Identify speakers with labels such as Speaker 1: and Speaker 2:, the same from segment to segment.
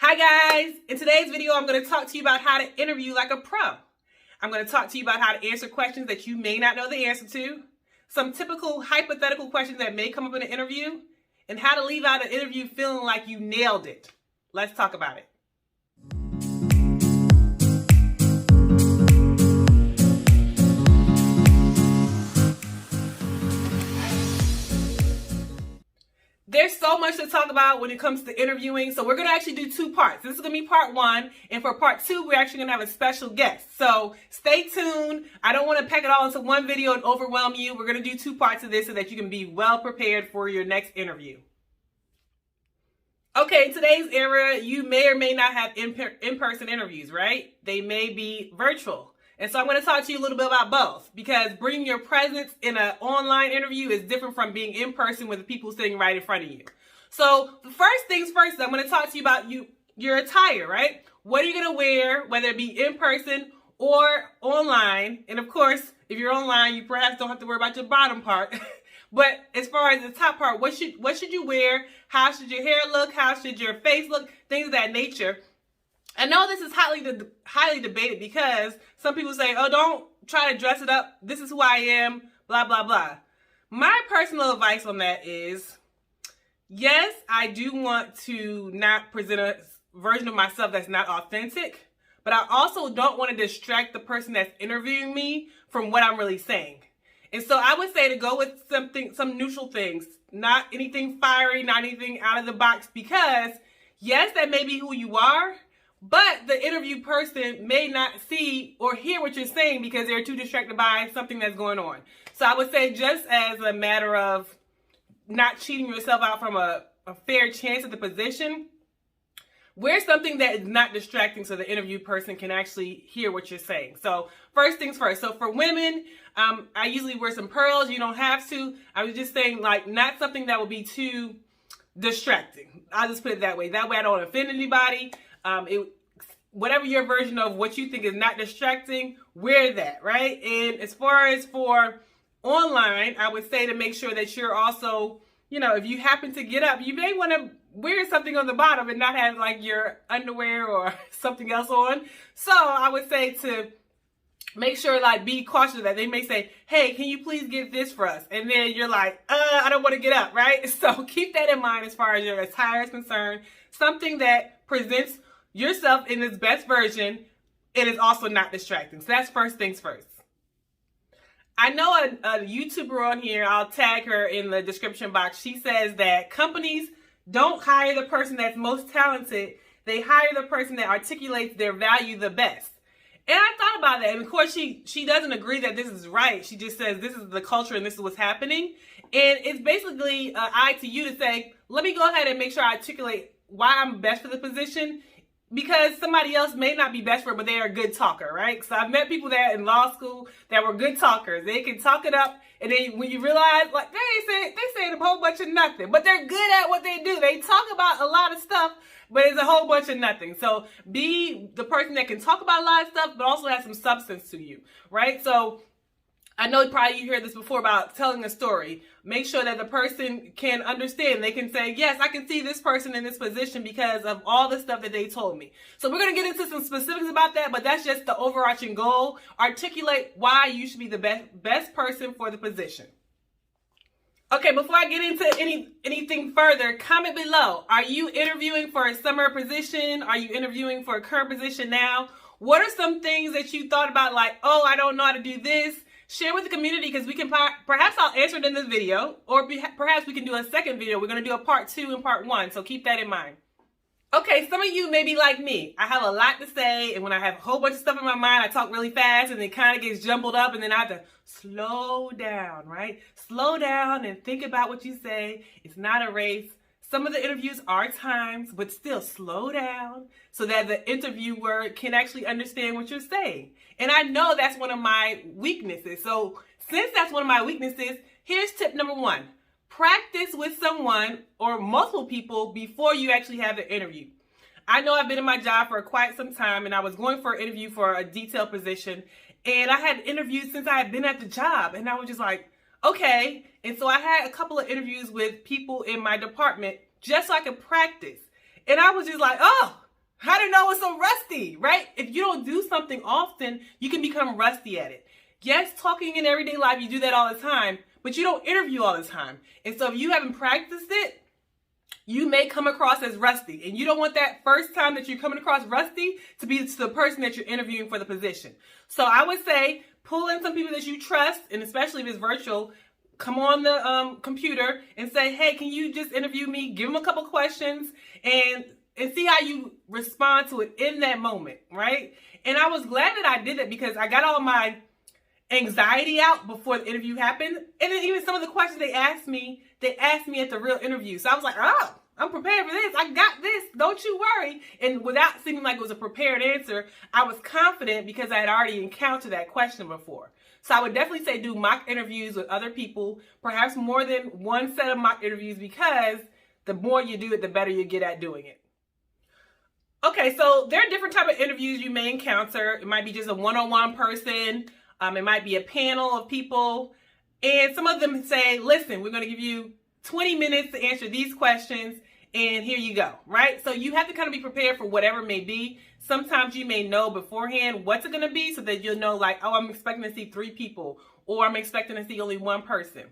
Speaker 1: Hi guys, in today's video I'm going to talk to you about how to interview like a pro. I'm going to talk to you about how to answer questions that you may not know the answer to, some typical hypothetical questions that may come up in an interview, and how to leave out an interview feeling like you nailed it. Let's talk about it. There's so much to talk about when it comes to interviewing, so we're going to actually do two parts. This is going to be part one, and for part two, we're actually going to have a special guest. So stay tuned. I don't want to pack it all into one video and overwhelm you. We're going to do two parts of this so that you can be well prepared for your next interview. Okay, in today's era, you may or may not have in-person interviews, right? They may be virtual. And so I'm going to talk to you a little bit about both, because bringing your presence in an online interview is different from being in person with the people sitting right in front of you. So the first things first, I'm going to talk to you about your attire, right? What are you going to wear, whether it be in person or online? And of course, if you're online, you perhaps don't have to worry about your bottom part. But as far as the top part, what should you wear? How should your hair look? How should your face look? Things of that nature. I know this is highly debated because some people say, oh, don't try to dress it up. This is who I am, blah, blah, blah. My personal advice on that is, yes, I do want to not present a version of myself that's not authentic, but I also don't want to distract the person that's interviewing me from what I'm really saying. And so I would say to go with some neutral things, not anything fiery, not anything out of the box, because yes, that may be who you are, but the interview person may not see or hear what you're saying because they're too distracted by something that's going on. So I would say, just as a matter of not cheating yourself out from a fair chance at the position, wear something that is not distracting so the interview person can actually hear what you're saying. So first things first. So for women, I usually wear some pearls. You don't have to. I was just saying, like, not something that will be too distracting. I'll just put it that way. That way I don't offend anybody. Whatever your version of what you think is not distracting, wear that, right? And as far as for online, I would say to make sure that you're also, if you happen to get up, you may want to wear something on the bottom and not have like your underwear or something else on. So I would say to make sure, like, be cautious of that. They may say, hey, can you please get this for us? And then you're like, I don't want to get up, right? So keep that in mind as far as your attire is concerned. Something that presents yourself in its best version, it is also not distracting. So that's first things first. I know a YouTuber on here, I'll tag her in the description box. She says that companies don't hire the person that's most talented. They hire the person that articulates their value the best. And I thought about that. And of course, she doesn't agree that this is right. She just says this is the culture and this is what's happening. And it's basically an eye to you to say, let me go ahead and make sure I articulate why I'm best for the position, because somebody else may not be best for it, but they are a good talker, right? So I've met people that in law school that were good talkers. They can talk it up, and then when you realize, like, they say a whole bunch of nothing, but they're good at what they do. They talk about a lot of stuff, but it's a whole bunch of nothing. So be the person that can talk about a lot of stuff, but also has some substance to you, right? So I know probably you heard this before about telling a story. Make sure that the person can understand. They can say, yes, I can see this person in this position because of all the stuff that they told me. So we're going to get into some specifics about that, but that's just the overarching goal. Articulate why you should be the best person for the position. Okay, before I get into anything further, comment below. Are you interviewing for a summer position? Are you interviewing for a current position now? What are some things that you thought about, like, oh, I don't know how to do this? Share with the community, because we can perhaps I'll answer it in this video, or perhaps we can do a second video. We're going to do a part 2 and part 1, so keep that in mind. Okay, some of you may be like me. I have a lot to say, and when I have a whole bunch of stuff in my mind, I talk really fast, and it kind of gets jumbled up, and then I have to slow down, right? Slow down and think about what you say. It's not a race. Some of the interviews are timed, but still slow down so that the interviewer can actually understand what you're saying. And I know that's one of my weaknesses. So since that's one of my weaknesses, here's tip number 1. Practice with someone or multiple people before you actually have the interview. I know I've been in my job for quite some time, and I was going for an interview for a detail position, and I had interviews since I had been at the job, and I was just like, okay. And so I had a couple of interviews with people in my department just so I could practice. And I was just like, oh, How to know it's so rusty, right? If you don't do something often, you can become rusty at it. Yes, talking in everyday life, you do that all the time, but you don't interview all the time. And so if you haven't practiced it, you may come across as rusty. And you don't want that first time that you're coming across rusty to be to the person that you're interviewing for the position. So I would say pull in some people that you trust, and especially if it's virtual, come on the computer and say, hey, can you just interview me? Give them a couple questions and see how you respond to it in that moment, right? And I was glad that I did that because I got all my anxiety out before the interview happened. And then even some of the questions they asked me at the real interview. So I was like, oh, I'm prepared for this. I got this. Don't you worry. And without seeming like it was a prepared answer, I was confident because I had already encountered that question before. So I would definitely say do mock interviews with other people, perhaps more than one set of mock interviews, because the more you do it, the better you get at doing it. Okay, so there are different type of interviews you may encounter. It might be just a one-on-one person. It might be a panel of people. And some of them say, listen, we're going to give you 20 minutes to answer these questions, and here you go, right? So you have to kind of be prepared for whatever it may be. Sometimes you may know beforehand what's it going to be so that you'll know, like, oh, I'm expecting to see 3 people, or I'm expecting to see only 1 person.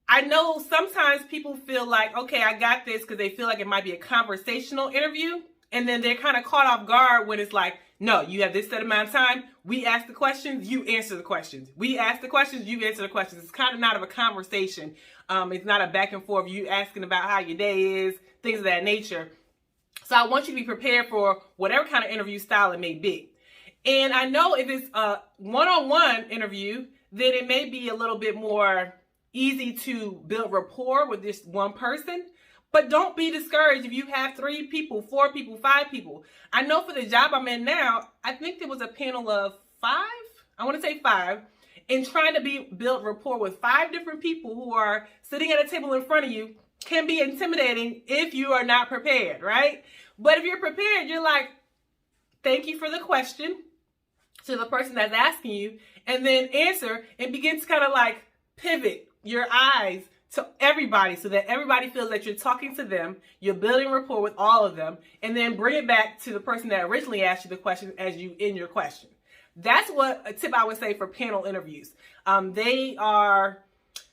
Speaker 1: I know sometimes people feel like, okay, I got this, because they feel like it might be a conversational interview. And then they're kind of caught off guard when it's like, no, you have this set amount of time. We ask the questions, you answer the questions. We ask the questions, you answer the questions. It's kind of not of a conversation. It's not a back and forth, you asking about how your day is, things of that nature. So I want you to be prepared for whatever kind of interview style it may be. And I know if it's a one-on-one interview, then it may be a little bit more easy to build rapport with this one person. But don't be discouraged if you have 3 people, 4 people, 5 people. I know for the job I'm in now, I think there was a panel of 5. I want to say 5. And trying to build rapport with 5 different people who are sitting at a table in front of you can be intimidating if you are not prepared, right? But if you're prepared, you're like, thank you for the question to the person that's asking you, and then answer and begin to kind of like pivot your eyes to everybody so that everybody feels that you're talking to them, you're building rapport with all of them, and then bring it back to the person that originally asked you the question as you end your question. That's what a tip I would say for panel interviews. They are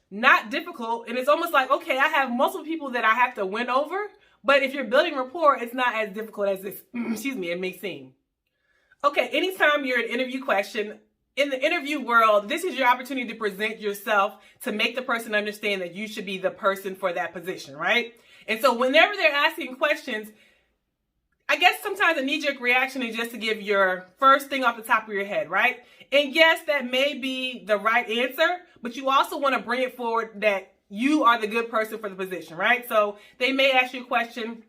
Speaker 1: not difficult, and it's almost like, okay, I have multiple people that I have to win over, but if you're building rapport, it's not as difficult as this, it may seem. Okay, anytime you're an interview question, in the interview world, this is your opportunity to present yourself to make the person understand that you should be the person for that position, right? And so whenever they're asking questions, I guess sometimes a knee-jerk reaction is just to give your first thing off the top of your head, right? And yes, that may be the right answer, but you also want to bring it forward that you are the good person for the position, right? So they may ask you a question,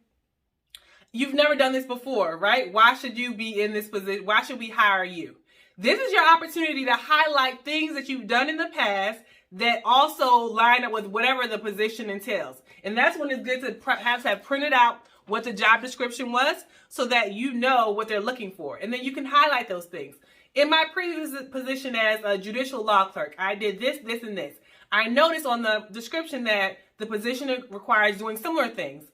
Speaker 1: you've never done this before, right? Why should you be in this position? Why should we hire you? This is your opportunity to highlight things that you've done in the past that also line up with whatever the position entails. And that's when it's good to have printed out what the job description was so that you know what they're looking for. And then you can highlight those things. In my previous position as a judicial law clerk, I did this, this, and this. I noticed on the description that the position requires doing similar things.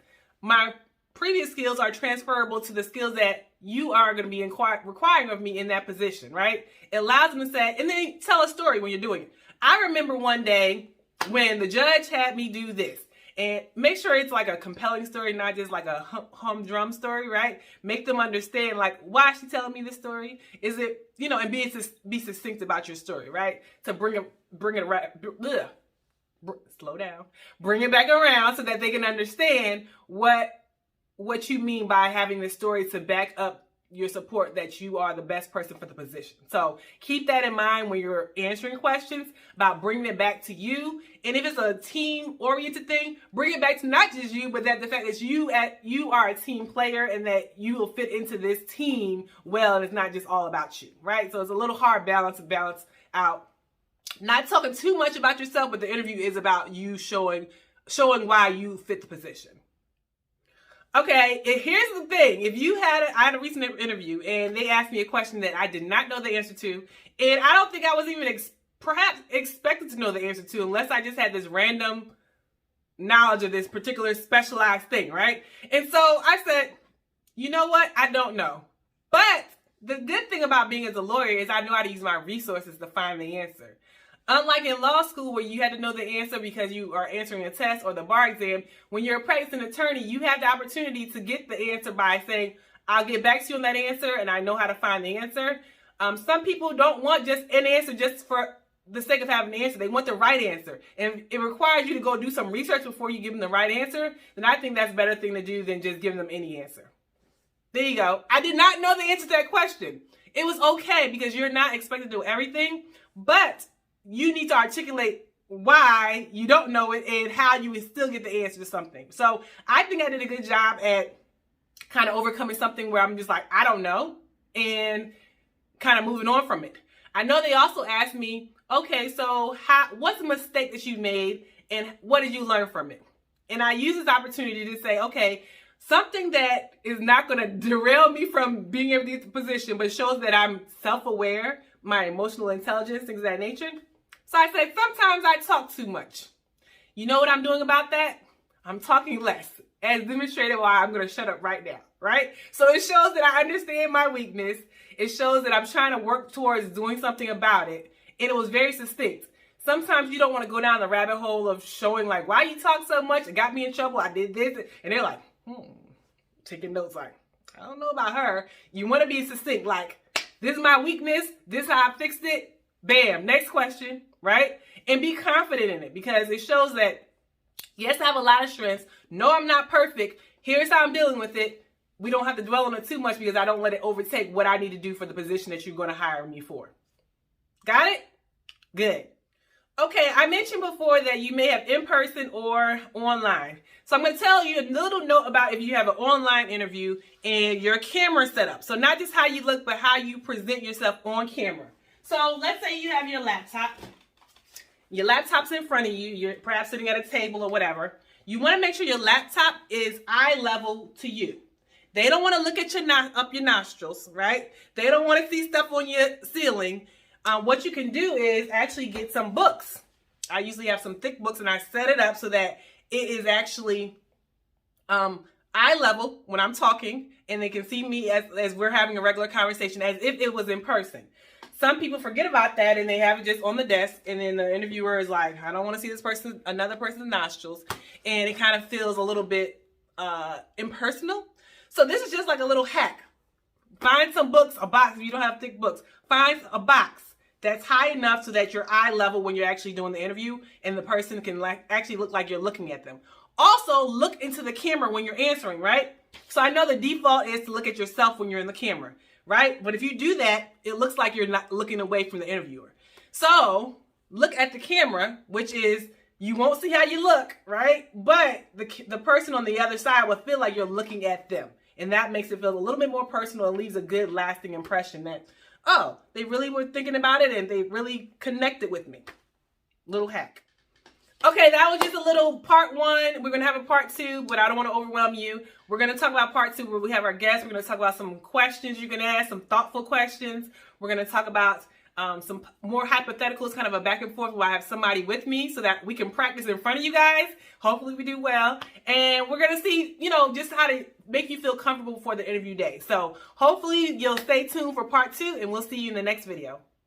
Speaker 1: My previous skills are transferable to the skills that you are going to be requiring of me in that position, right? It allows them to say, and then tell a story when you're doing it. I remember one day when the judge had me do this, and make sure it's like a compelling story, not just like a humdrum story, right? Make them understand, like, why is she telling me this story? Is it, and be succinct about your story, right? To bring it around, slow down, bring it back around so that they can understand what you mean by having this story to back up your support that you are the best person for the position. So keep that in mind when you're answering questions about bringing it back to you. And if it's a team-oriented thing, bring it back to not just you, but that the fact that you are a team player and that you will fit into this team well, and it's not just all about you, right? So it's a little hard balance to balance out. Not talking too much about yourself, but the interview is about you showing why you fit the position. Okay, and here's the thing. I had a recent interview and they asked me a question that I did not know the answer to. And I don't think I was even perhaps expected to know the answer to unless I just had this random knowledge of this particular specialized thing, right? And so I said, You know what? I don't know. But the good thing about being as a lawyer is I know how to use my resources to find the answer. Unlike in law school where you had to know the answer because you are answering a test or the bar exam, when you're a practicing attorney, you have the opportunity to get the answer by saying, I'll get back to you on that answer and I know how to find the answer. Some people don't want just an answer just for the sake of having the answer. They want the right answer. And it requires you to go do some research before you give them the right answer. Then I think that's a better thing to do than just giving them any answer. There you go. I did not know the answer to that question. It was okay because you're not expected to do everything, but you need to articulate why you don't know it and how you would still get the answer to something. So I think I did a good job at kind of overcoming something where I'm just like, I don't know, and kind of moving on from it. I know they also asked me, okay, so what's a mistake that you made and what did you learn from it? And I use this opportunity to say, okay, something that is not going to derail me from being able to get the position, but shows that I'm self-aware, my emotional intelligence, things of that nature. So I said, sometimes I talk too much. You know what I'm doing about that? I'm talking less, as demonstrated why I'm going to shut up right now, right? So it shows that I understand my weakness. It shows that I'm trying to work towards doing something about it. And it was very succinct. Sometimes you don't want to go down the rabbit hole of showing like, why you talk so much? It got me in trouble. I did this. And they're like, taking notes like, I don't know about her. You want to be succinct. Like, this is my weakness. This is how I fixed it. Bam. Next question, right? And be confident in it because it shows that, yes, I have a lot of strengths. No, I'm not perfect. Here's how I'm dealing with it. We don't have to dwell on it too much because I don't let it overtake what I need to do for the position that you're going to hire me for. Got it? Good. Okay, I mentioned before that you may have in-person or online. So I'm going to tell you a little note about if you have an online interview and your camera set up. So not just how you look, but how you present yourself on camera. So let's say you have your laptop. Your laptop's in front of you. You're perhaps sitting at a table or whatever. You want to make sure your laptop is eye level to you. They don't want to look at up your nostrils, right? They don't want to see stuff on your ceiling. What you can do is actually get some books. I usually have some thick books and I set it up so that it is actually eye level when I'm talking and they can see me as we're having a regular conversation as if it was in person. Some people forget about that and they have it just on the desk and then the interviewer is like, I don't want to see this person, another person's nostrils. And it kind of feels a little bit impersonal. So this is just like a little hack. Find some books, a box if you don't have thick books. Find a box that's high enough so that you're eye level when you're actually doing the interview and the person can actually look like you're looking at them. Also, look into the camera when you're answering, right? So I know the default is to look at yourself when you're in the camera, right? But if you do that, it looks like you're not looking away from the interviewer. So look at the camera, which is, you won't see how you look, right? But the person on the other side will feel like you're looking at them. And that makes it feel a little bit more personal and leaves a good lasting impression that, oh, they really were thinking about it and they really connected with me. Little hack. Okay, that was just a little part one. We're going to have a part two, but I don't want to overwhelm you. We're going to talk about part two where we have our guests. We're going to talk about some questions you can ask, some thoughtful questions. We're going to talk about some more hypotheticals, kind of a back and forth where I have somebody with me so that we can practice in front of you guys. Hopefully we do well. And we're going to see, just how to make you feel comfortable for the interview day. So hopefully you'll stay tuned for part two and we'll see you in the next video.